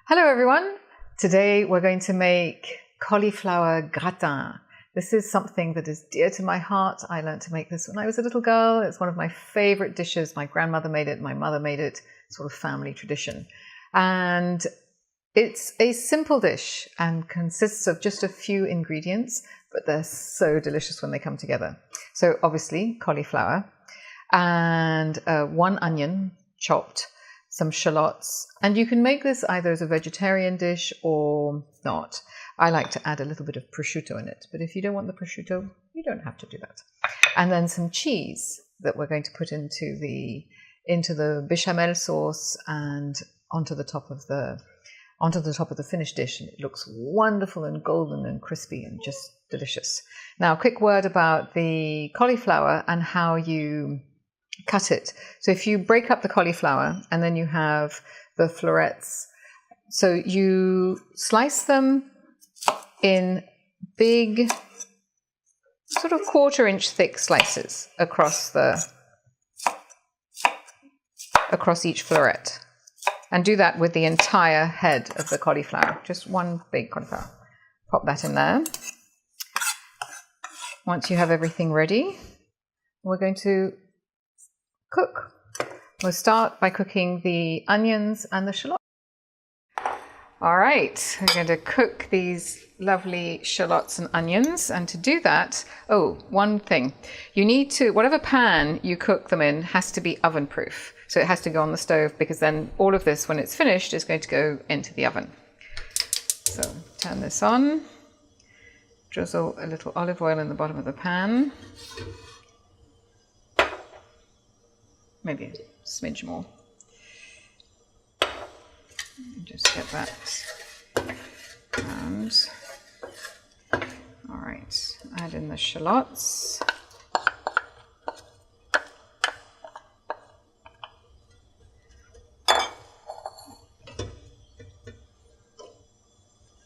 Hello everyone! Today we're going to make cauliflower gratin. This is something that is dear to my heart. I learned to make this when I was a little girl. It's one of my favorite dishes. My grandmother made it, my mother made it, sort of family tradition. And it's a simple dish and consists of just a few ingredients, but they're so delicious when they come together. So obviously cauliflower and 1 onion chopped, some shallots, and you can make this either as a vegetarian dish or not. I like to add a little bit of prosciutto in it, but if you don't want the prosciutto, you don't have to do that. And then some cheese that we're going to put into the bechamel sauce and onto the top of the finished dish, and it looks wonderful and golden and crispy and just delicious. Now, a quick word about the cauliflower and how you cut it. So if you break up the cauliflower and then you have the florets, so you slice them in big, sort of 1/4 inch thick slices across each floret, and do that with the entire head of the cauliflower, just one big cauliflower. Pop that in there. Once you have everything ready, we're going to cook. We'll start by cooking the onions and the shallots. All right, we're going to cook these lovely shallots and onions, and to do that, one thing, you need to, whatever pan you cook them in has to be oven proof. So it has to go on the stove, because then all of this, when it's finished, is going to go into the oven. So turn this on, drizzle a little olive oil in the bottom of the pan. Maybe a smidge more. Just get that. And all right, add in the shallots.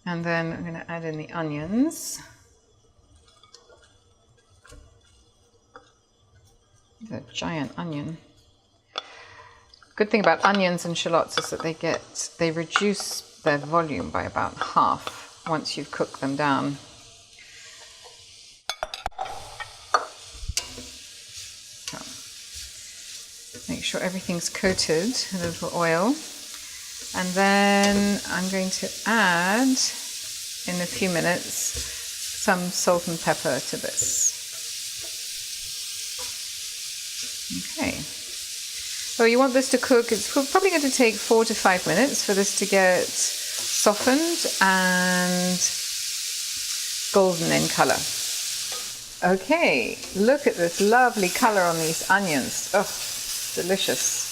And then I'm going to add in the onions. The giant onion. Good thing about onions and shallots is that they reduce their volume by about half once you've cooked them down. So, make sure everything's coated with a little oil. And then I'm going to add, in a few minutes, some salt and pepper to this. Okay. So you want this to cook. It's probably going to take 4 to 5 minutes for this to get softened and golden in color. Okay, look at this lovely color on these onions. Oh, delicious.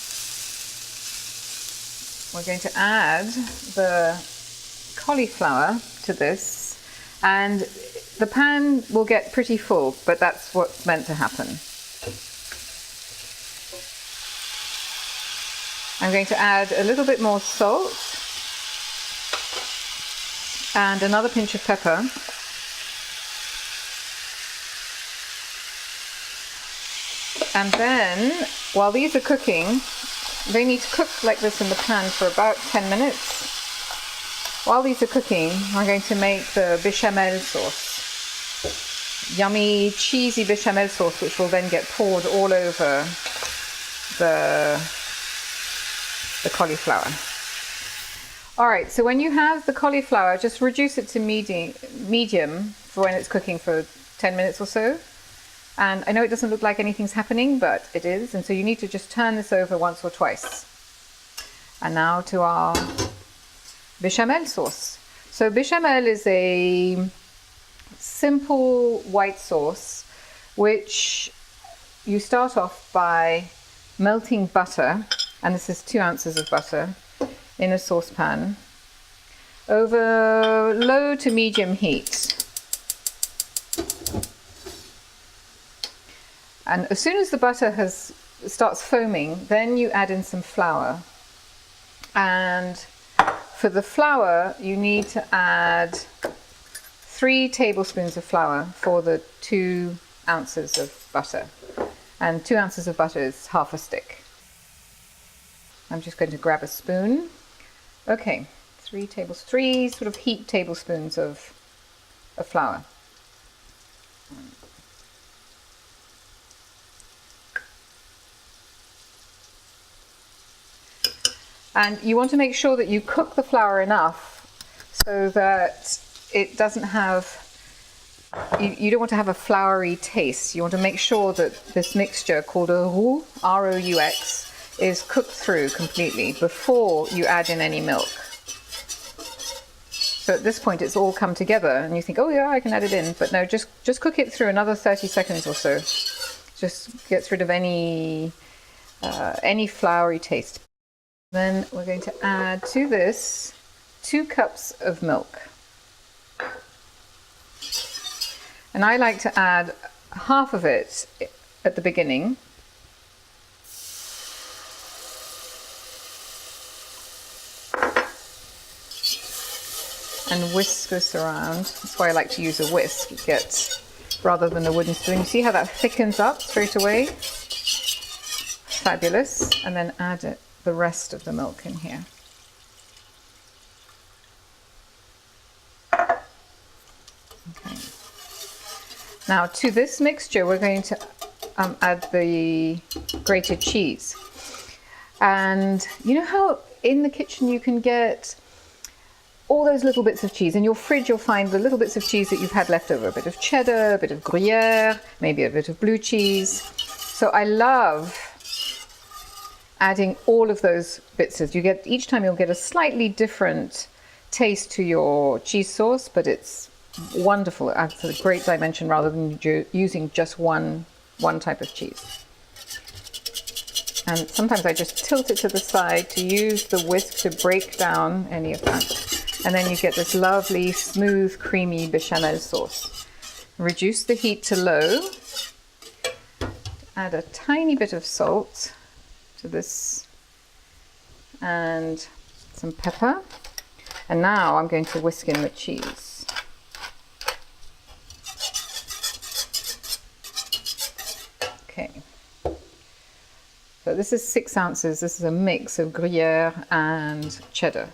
We're going to add the cauliflower to this, and the pan will get pretty full, but that's what's meant to happen. I'm going to add a little bit more salt and another pinch of pepper. And then, while these are cooking, they need to cook like this in the pan for about 10 minutes. While these are cooking, I'm going to make the bechamel sauce. Yummy, cheesy bechamel sauce, which will then get poured all over the cauliflower. All right, so when you have the cauliflower, just reduce it to medium for when it's cooking for 10 minutes or so. And I know it doesn't look like anything's happening, but it is. And so you need to just turn this over once or twice. And now to our bechamel sauce. So bechamel is a simple white sauce, which you start off by melting butter, and this is 2 ounces of butter, in a saucepan over low to medium heat. And as soon as the butter starts foaming, then you add in some flour. And for the flour, you need to add 3 tablespoons of flour for the 2 ounces of butter. And 2 ounces of butter is half a stick. I'm just going to grab a spoon. Okay, 3 sort of heaped tablespoons of flour. And you want to make sure that you cook the flour enough so that it doesn't have, you don't want to have a floury taste. You want to make sure that this mixture called a roux, R-O-U-X, is cooked through completely before you add in any milk. So at this point it's all come together and you think, oh yeah, I can add it in. But no, just cook it through another 30 seconds or so. Just gets rid of any floury taste. Then we're going to add to this 2 cups of milk. And I like to add half of it at the beginning. And whisk this around. That's why I like to use a whisk. It gets, rather than a wooden spoon. You see how that thickens up straight away? Fabulous. And then add the rest of the milk in here. Okay. Now to this mixture we're going to add the grated cheese. And you know how in the kitchen you can get all those little bits of cheese. In your fridge you'll find the little bits of cheese that you've had left over. A bit of cheddar, a bit of Gruyere, maybe a bit of blue cheese. So I love adding all of those bits. You get, each time you'll get a slightly different taste to your cheese sauce, but it's wonderful. It adds a great dimension rather than using just one type of cheese. And sometimes I just tilt it to the side to use the whisk to break down any of that. And then you get this lovely, smooth, creamy bechamel sauce. Reduce the heat to low. Add a tiny bit of salt to this and some pepper. And now I'm going to whisk in the cheese. Okay. So this is 6 ounces. This is a mix of Gruyere and cheddar.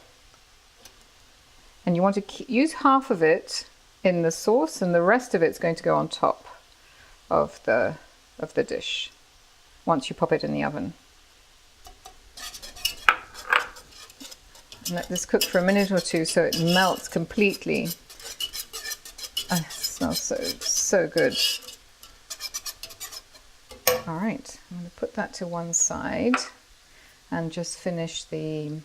And you want to use half of it in the sauce and the rest of it's going to go on top of the dish once you pop it in the oven. And let this cook for a minute or two so it melts completely. Oh, it smells so good. All right, I'm going to put that to one side and just finish the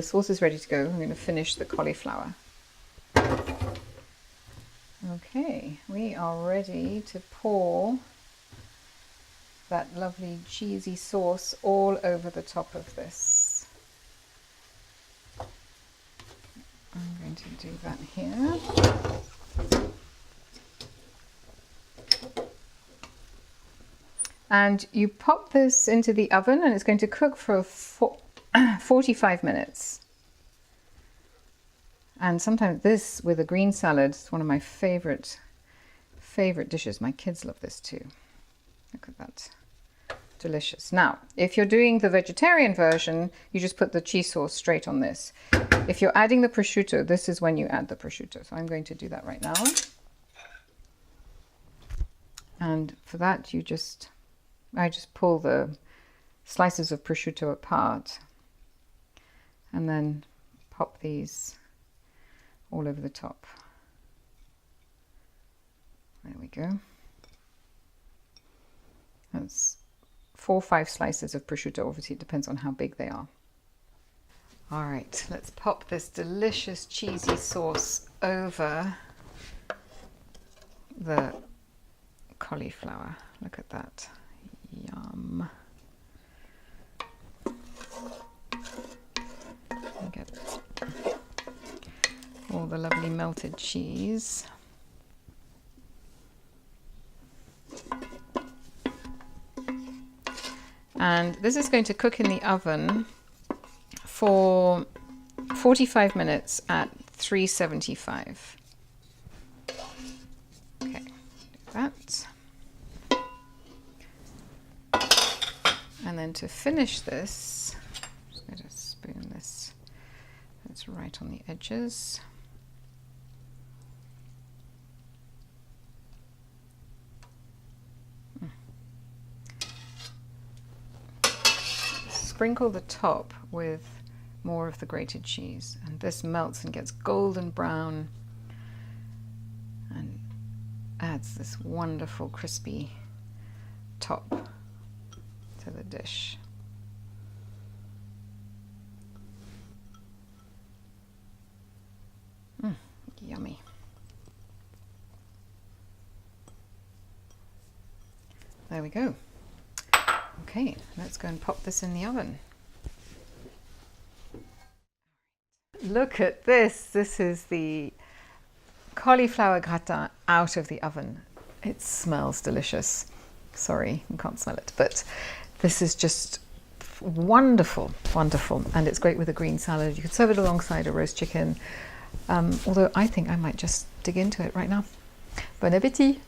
sauce is ready to go. I'm going to finish the cauliflower. Okay, we are ready to pour that lovely cheesy sauce all over the top of this. I'm going to do that here. And you pop this into the oven and it's going to cook for 45 minutes. And sometimes this with a green salad is one of my favorite dishes. My kids love this too. Look at that. Delicious. Now, if you're doing the vegetarian version, you just put the cheese sauce straight on this. If you're adding the prosciutto, this is when you add the prosciutto. So I'm going to do that right now. And for that, I just pull the slices of prosciutto apart and then pop these all over the top. There we go. That's 4 or 5 slices of prosciutto. Obviously, it depends on how big they are. All right, let's pop this delicious cheesy sauce over the cauliflower. Look at that. Yum. Get all the lovely melted cheese. And this is going to cook in the oven for 45 minutes at 375. Okay, do that. And then to finish this, I'm just going to spoon this. Let's just right on the edges. Sprinkle the top with more of the grated cheese, and this melts and gets golden brown and adds this wonderful crispy top to the dish. Yummy. There we go. Okay, let's go and pop this in the oven. Look at this. This is the cauliflower gratin out of the oven. It smells delicious. Sorry, you can't smell it, but this is just wonderful, wonderful. And it's great with a green salad. You could serve it alongside a roast chicken. Although I think I might just dig into it right now. Bon appétit!